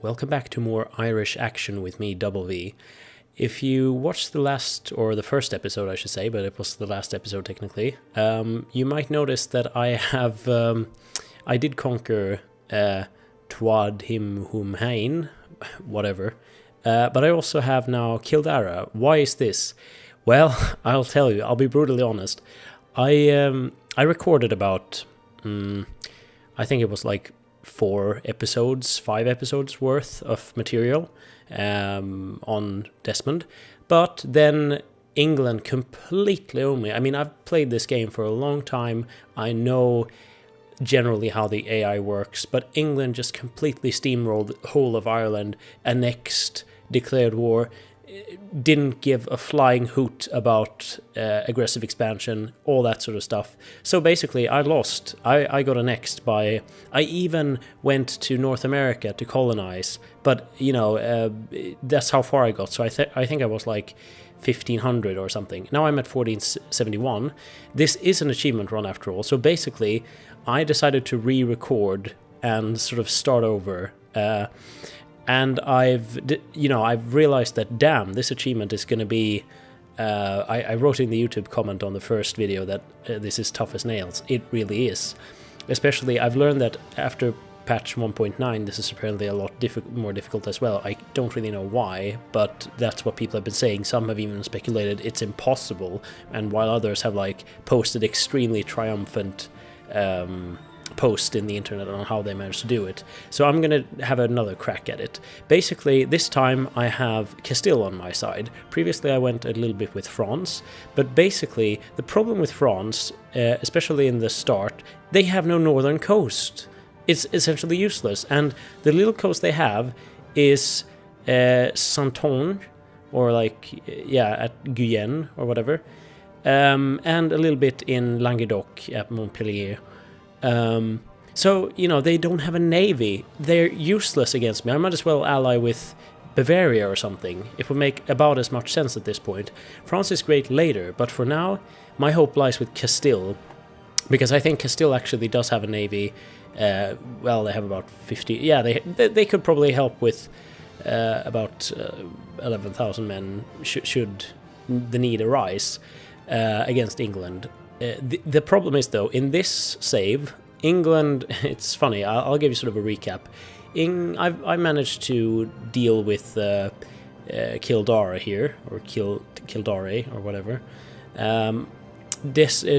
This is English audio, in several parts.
welcome back to more Irish action with me, DoubleV. If you watched the last, or the first episode I should say, but it was the last episode technically, you might notice that I have, I did conquer Twad Him Hum Hain, whatever, but I also have now Kildare. Why is this? Well, I'll tell you, I'll be brutally honest. I recorded about, I think it was like 5 episodes worth of material on Desmond, but then England completely owned me. I mean, I've played this game for a long time. I know generally how the AI works, but England just completely steamrolled the whole of Ireland, annexed, declared war, didn't give a flying hoot about aggressive expansion, all that sort of stuff. So basically, I lost. I got annexed by... I even went to North America to colonize, but, you know, that's how far I got. So I think I was like 1500 or something. Now I'm at 1471. This is an achievement run after all. So basically, I decided to re-record and sort of start over. And I've realized that, damn, this achievement is going to be... I wrote in the YouTube comment on the first video that this is tough as nails. It really is. Especially, I've learned that after patch 1.9, this is apparently a lot more difficult as well. I don't really know why, but that's what people have been saying. Some have even speculated it's impossible, and while others have like posted extremely triumphant post in the internet on how they managed to do it. So I'm going to have another crack at it. Basically, this time I have Castile on my side. Previously I went a little bit with France, but basically the problem with France, especially in the start, they have no northern coast. It's essentially useless, and the little coast they have is Santonge, or like, yeah, at Guyenne or whatever, and a little bit in Languedoc at Montpellier. So, you know, they don't have a navy. They're useless against me. I might as well ally with Bavaria or something. It would make about as much sense at this point. France is great later, but for now, my hope lies with Castile, because I think Castile actually does have a navy. Well, they have about 50... Yeah, they could probably help with about 11,000 men should the need arise against England. The problem is, though, in this save, England, it's funny, I'll give you sort of a recap. I managed to deal with Kildare here, or Kildare, or whatever.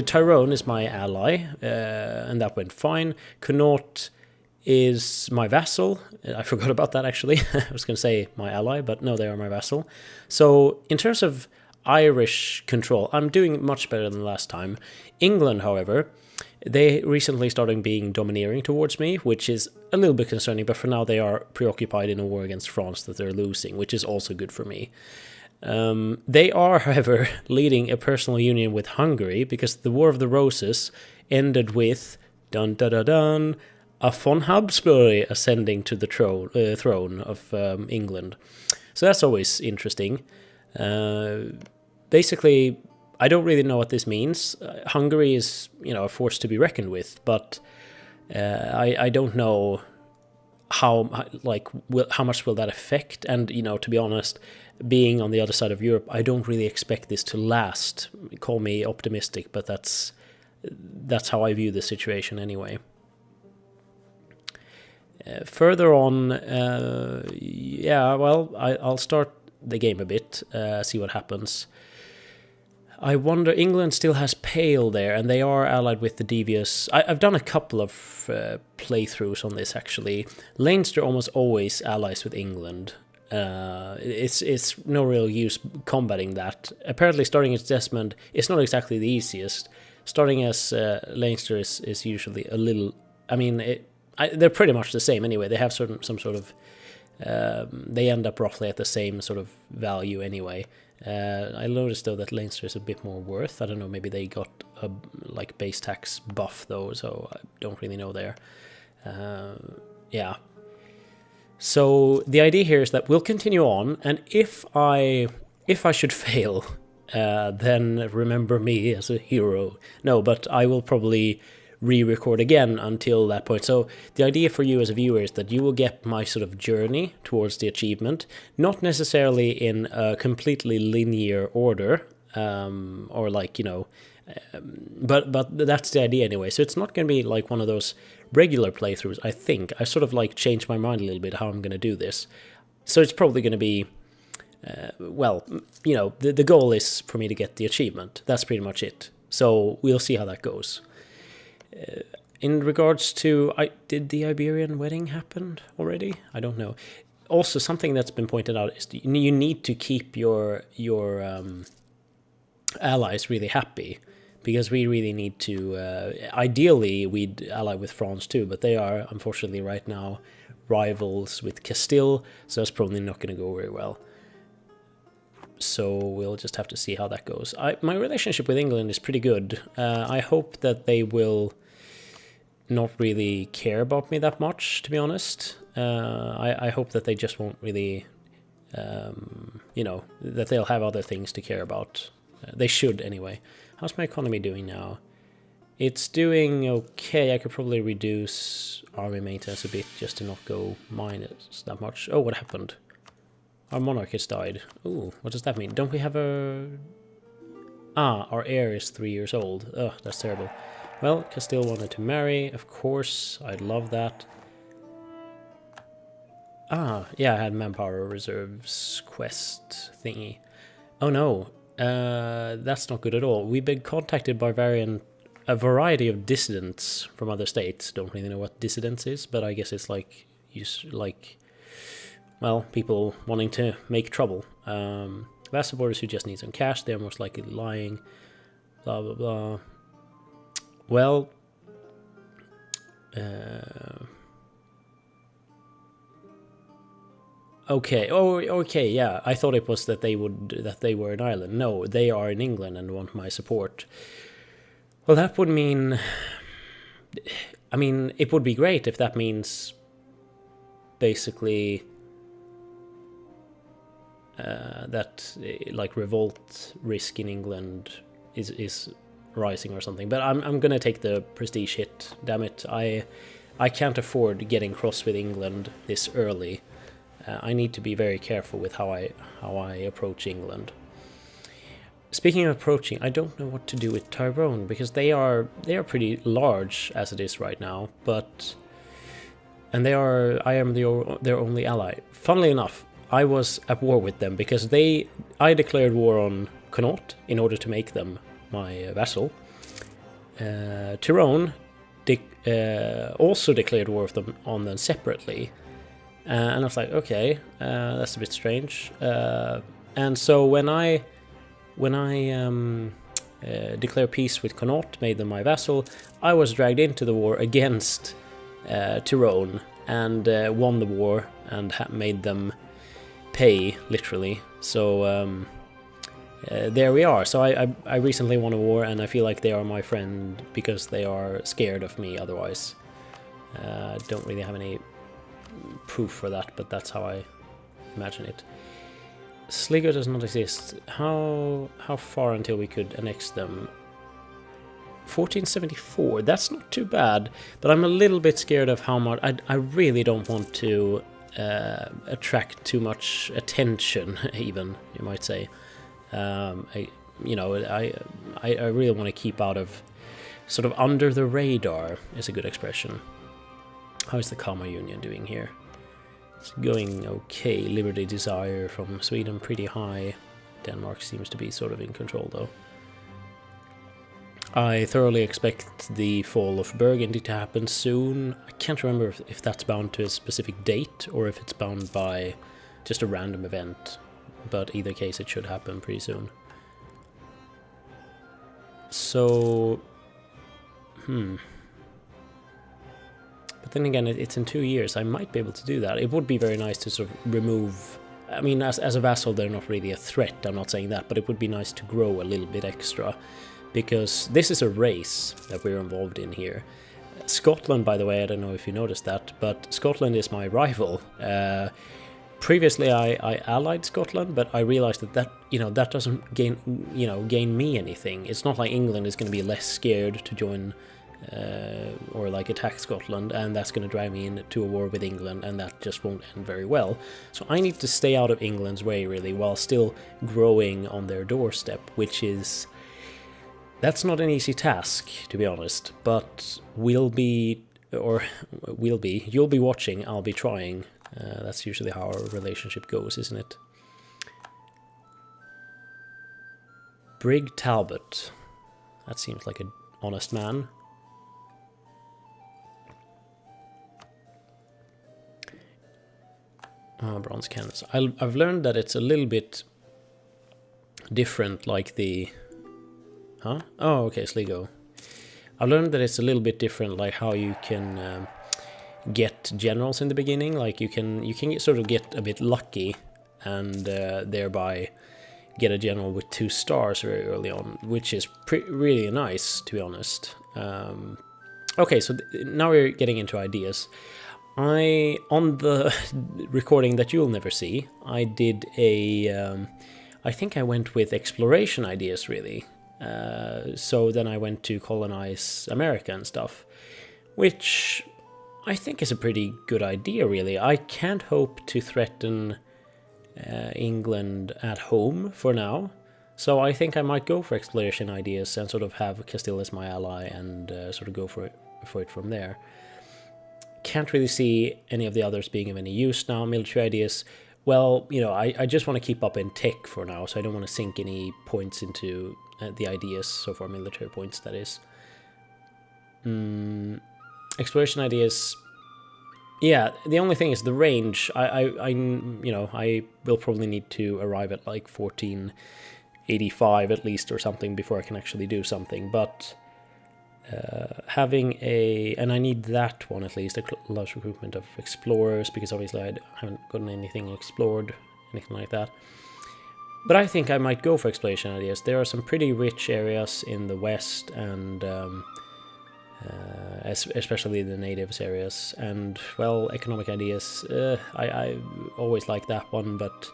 Tyrone is my ally, and that went fine. Connaught is my vassal. I forgot about that, actually. I was going to say my ally, but no, they are my vassal. So, in terms of Irish control, I'm doing much better than last time. England, however, they recently started being domineering towards me, which is a little bit concerning, but for now they are preoccupied in a war against France that they're losing, which is also good for me. They are, however, leading a personal union with Hungary, because the War of the Roses ended with, dun-dun-dun-dun, a von Habsburg ascending to the throne of England. So that's always interesting. Basically, I don't really know what this means. Hungary is, you know, a force to be reckoned with, but I don't know how much will that affect. And, you know, to be honest, being on the other side of Europe, I don't really expect this to last. Call me optimistic, but that's how I view the situation anyway. Further on, yeah, well, I'll start the game a bit, see what happens. I wonder, England still has Pale there, and they are allied with the devious... I've done a couple of playthroughs on this, actually. Leinster almost always allies with England. It's no real use combating that. Apparently, starting as Desmond is not exactly the easiest. Starting as Leinster is usually a little... I mean, they're pretty much the same anyway. They have some sort of... they end up roughly at the same sort of value anyway. I noticed though that Leinster is a bit more worth. I don't know, maybe they got a like base tax buff though, so I don't really know there. Yeah. So the idea here is that we'll continue on, and if I should fail, then remember me as a hero. No, but I will probably re-record again until that point. So the idea for you as a viewer is that you will get my sort of journey towards the achievement, not necessarily in a completely linear order, or like, you know, but that's the idea anyway. So it's not going to be like one of those regular playthroughs. I think I sort of like changed my mind a little bit how I'm going to do this. So it's probably going to be, well, you know, the goal is for me to get the achievement. That's pretty much it. So we'll see how that goes. In regards to, did the Iberian wedding happen already? I don't know. Also, something that's been pointed out is you need to keep your allies really happy, because we really need to, ideally we'd ally with France too, but they are unfortunately right now rivals with Castile, so that's probably not going to go very well. So we'll just have to see how that goes. My relationship with England is pretty good. I hope that they will not really care about me that much, to be honest. I hope that they just won't really, you know, that they'll have other things to care about. They should anyway. How's my economy doing now? It's doing okay. I could probably reduce army maintenance a bit just to not go minus that much. Oh, what happened? Our monarch has died. Ooh, what does that mean? Don't we have a... Ah, our heir is 3 years old. Ugh, that's terrible. Well, Castile wanted to marry, of course. I'd love that. Ah, yeah, I had manpower reserves quest thingy. Oh no, that's not good at all. We've been contacted by a variety of dissidents from other states. Don't really know what dissidents is, but I guess it's like, well, people wanting to make trouble. Vast supporters who just need some cash, they're most likely lying. Blah, blah, blah. Well, okay. Oh, okay. Yeah, I thought it was that they were in Ireland. No, they are in England and want my support. Well, that would mean, I mean, it would be great if that means basically that like revolt risk in England is rising or something. But I'm gonna take the prestige hit. Damn it, I can't afford getting cross with England this early. I need to be very careful with how I approach England. Speaking of approaching, I don't know what to do with Tyrone, because they are pretty large as it is right now, and I am their only ally. Funnily enough, I was at war with them because I declared war on Connaught in order to make them my vassal. Tyrone also declared war on them separately, and I was like, okay, that's a bit strange. And so when I declared peace with Connaught, made them my vassal, I was dragged into the war against Tyrone and won the war and made them pay, literally. So there we are. So I recently won a war, and I feel like they are my friend because they are scared of me otherwise. Don't really have any proof for that, but that's how I imagine it. Sligo does not exist. How far until we could annex them? 1474. That's not too bad, but I'm a little bit scared of how much. I really don't want to attract too much attention, even, you might say. I really want to keep out of sort of under the radar is a good expression. How is the Kama Union doing here? It's going okay. Liberty Desire from Sweden pretty high. Denmark seems to be sort of in control though. I thoroughly expect the fall of Burgundy to happen soon. I can't remember if that's bound to a specific date or if it's bound by just a random event, but either case it should happen pretty soon. So, but then again, it's in 2 years. I might be able to do that. It would be very nice to sort of remove... I mean, as a vassal, they're not really a threat. I'm not saying that, but it would be nice to grow a little bit extra, because this is a race that we're involved in here. Scotland, by the way, I don't know if you noticed that, but Scotland is my rival. Previously, I allied Scotland, but I realized that doesn't gain me anything. It's not like England is going to be less scared to join or like attack Scotland, and that's going to drive me into a war with England, and that just won't end very well. So I need to stay out of England's way, really, while still growing on their doorstep, which is... That's not an easy task, to be honest, but you'll be watching, I'll be trying. That's usually how our relationship goes, isn't it? Brig Talbot. That seems like an honest man. Bronze cannons. I've learned that it's a little bit different, like the... Huh? Oh, okay, Sligo. I've learned that it's a little bit different, like how you can get generals in the beginning. Like you can sort of get a bit lucky and thereby get a general with 2 stars very early on, which is really nice, to be honest. Okay, so now we're getting into ideas. On the recording that you'll never see, I did a... I think I went with exploration ideas, really. So then I went to colonize America and stuff, which I think is a pretty good idea, really. I can't hope to threaten England at home for now, so I think I might go for exploration ideas and sort of have Castile as my ally and sort of go for it from there. Can't really see any of the others being of any use now. Military ideas, well, you know, I just want to keep up in tech for now, so I don't want to sink any points into the ideas so far, military points, that is. Exploration ideas, yeah, the only thing is the range. I will probably need to arrive at like 1485 at least or something before I can actually do something, but having and I need that one at least, a large recruitment of explorers, because obviously I haven't gotten anything explored, anything like that. But I think I might go for exploration ideas. There are some pretty rich areas in the west, and especially the natives areas, and well, economic ideas, I always like that one, but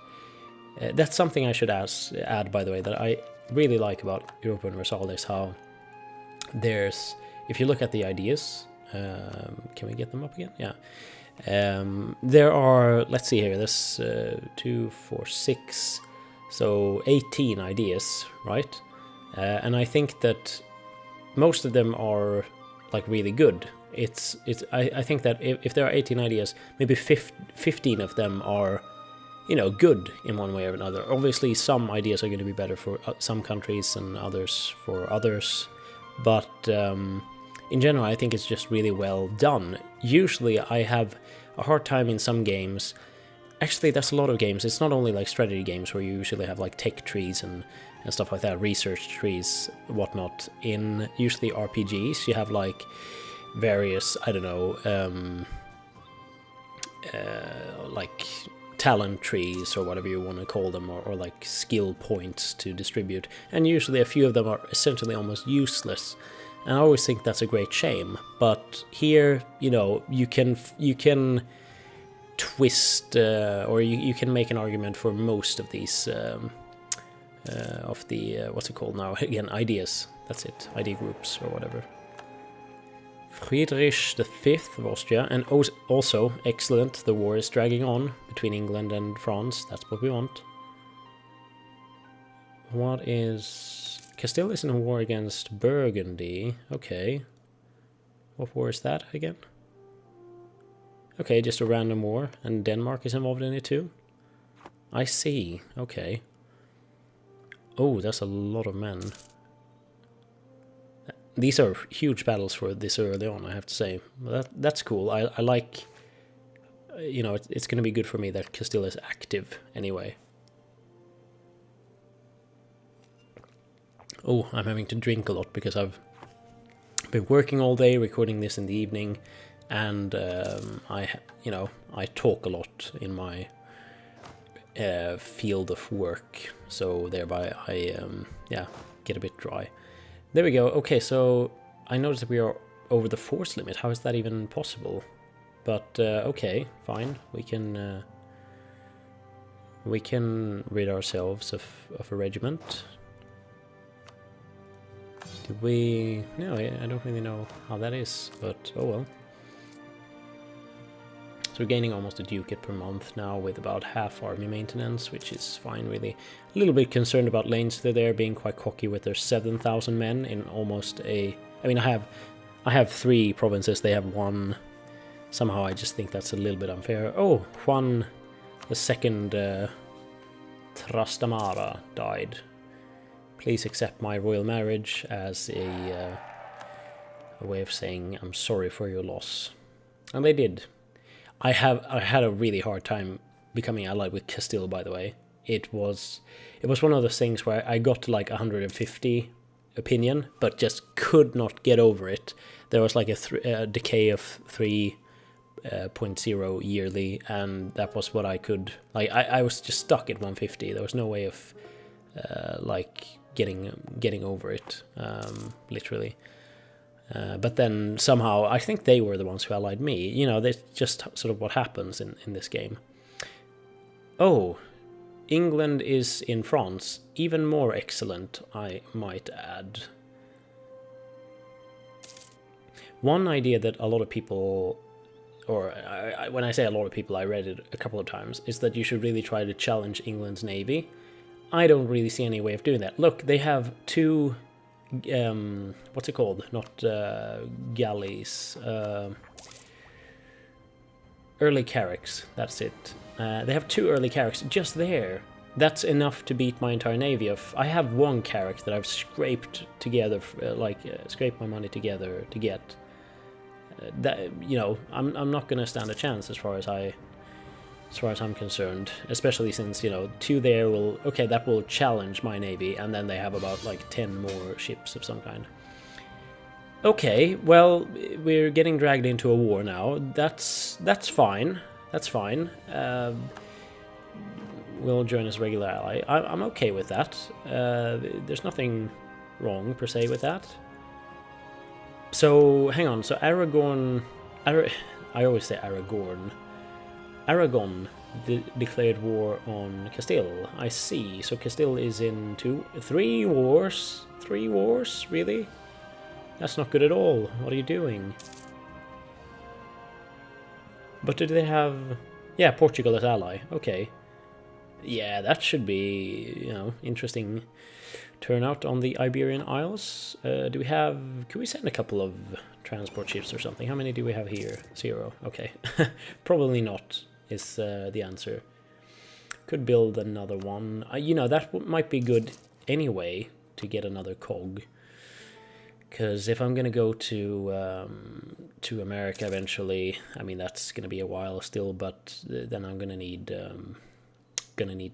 that's something I should add, by the way, that I really like about Europa Universalis, how there's, if you look at the ideas, can we get them up again? Yeah. There are, let's see here, there's 2, 4, 6, so 18 ideas, right? And I think that most of them are like really good. I think that if there are 18 ideas, maybe 15 of them are, you know, good in one way or another. Obviously, some ideas are going to be better for some countries and others for others, but in general, I think it's just really well done. Usually, I have a hard time in some games. Actually, that's a lot of games. It's not only like strategy games where you usually have like tech trees and stuff like that, research trees, whatnot. In usually RPGs, you have like various, I don't know, like talent trees or whatever you want to call them, or like skill points to distribute. And usually a few of them are essentially almost useless. And I always think that's a great shame. But here, you know, you can twist, or you can make an argument for most of these of the what's it called now again, ideas. That's it, idea groups or whatever. Friedrich V of Austria, and also excellent, the war is dragging on between England and France. That's what we want. What is... Castile is in a war against Burgundy. Okay, what war is that again? Okay, just a random war, and Denmark is involved in it too? I see, okay. Oh, that's a lot of men. These are huge battles for this early on, I have to say. That's cool. I like... You know, it's going to be good for me that Castile is active anyway. Oh, I'm having to drink a lot because I've been working all day, recording this in the evening. And I talk a lot in my field of work, so thereby I get a bit dry. There we go. Okay, so I noticed that we are over the force limit. How is that even possible? But okay, fine. We can rid ourselves of a regiment. No, I don't really know how that is, but oh well. So we're gaining almost a ducat per month now with about half army maintenance, which is fine really. A little bit concerned about Leinster there being quite cocky with their 7,000 men in almost a... I mean, I have 3 provinces, they have 1. Somehow I just think that's a little bit unfair. Oh, Juan II Trastamara died. Please accept my royal marriage as a way of saying I'm sorry for your loss. And they did. I had a really hard time becoming allied with Castile, by the way. It was one of those things where I got to like 150 opinion, but just could not get over it. There was like a decay of 3.0 yearly, and that was what I could... Like, I was just stuck at 150. There was no way of like getting over it, literally. But then somehow I think they were the ones who allied me. You know, that's just sort of what happens in this game. Oh, England is in France. Even more excellent, I might add. One idea that a lot of people, or when I say a lot of people, I read it a couple of times, is that you should really try to challenge England's navy. I don't really see any way of doing that. Look, they have 2... what's it called? Not galleys. Early carracks, that's it. They have 2 early carracks just there. That's enough to beat my entire navy of... I have 1 carrack that I've scraped together, scraped my money together to get. That, you know, I'm not gonna stand a chance as far as I'm concerned, especially since, you know, 2 there will... Okay, that will challenge my navy, and then they have about, like, 10 more ships of some kind. Okay, well, we're getting dragged into a war now. That's fine. That's fine. Will join as regular ally. I'm okay with that. There's nothing wrong, per se, with that. So, hang on. So, Aragon... I always say Aragorn. Aragon declared war on Castile. I see. So Castile is in 3 wars. 3 wars? Really? That's not good at all. What are you doing? But do they have... Yeah, Portugal as ally. Okay. Yeah, that should be, you know, interesting turnout on the Iberian Isles. Do we have... Can we send a couple of transport ships or something? How many do we have here? 0. Okay. Probably not. Is the answer. Could build another one. You know, that might be good anyway to get another cog. Because if I'm gonna go to America eventually, I mean that's gonna be a while still, but then I'm gonna need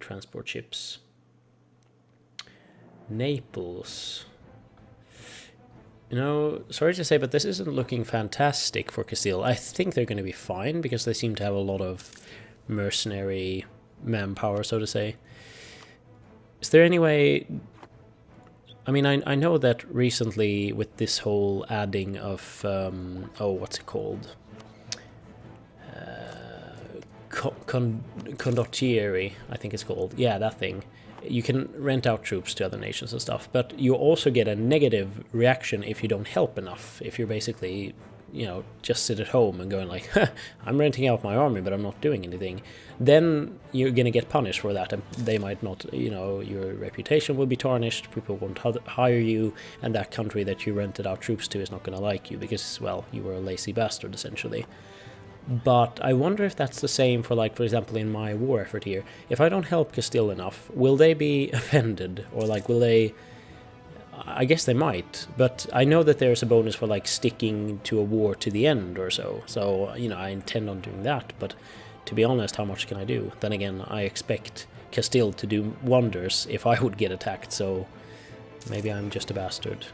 transport ships. Naples. You know, sorry to say, but this isn't looking fantastic for Castile. I think they're going to be fine, because they seem to have a lot of mercenary manpower, so to say. Is there any way... I mean, I know that recently with this whole adding of... oh, what's it called? Condottieri, I think it's called. Yeah, that thing. You can rent out troops to other nations and stuff, but you also get a negative reaction if you don't help enough. If you're basically, you know, just sit at home and going like, I'm renting out my army, but I'm not doing anything. Then you're going to get punished for that, and they might not, you know, your reputation will be tarnished, people won't hire you, and that country that you rented out troops to is not going to like you because, well, you were a lazy bastard, essentially. But I wonder if that's the same for, like, for example, in my war effort here. If I don't help Castile enough, will they be offended? Or, like, will they... I guess they might. But I know that there's a bonus for, like, sticking to a war to the end or so. So, you know, I intend on doing that. But to be honest, how much can I do? Then again, I expect Castile to do wonders if I would get attacked. So maybe I'm just a bastard.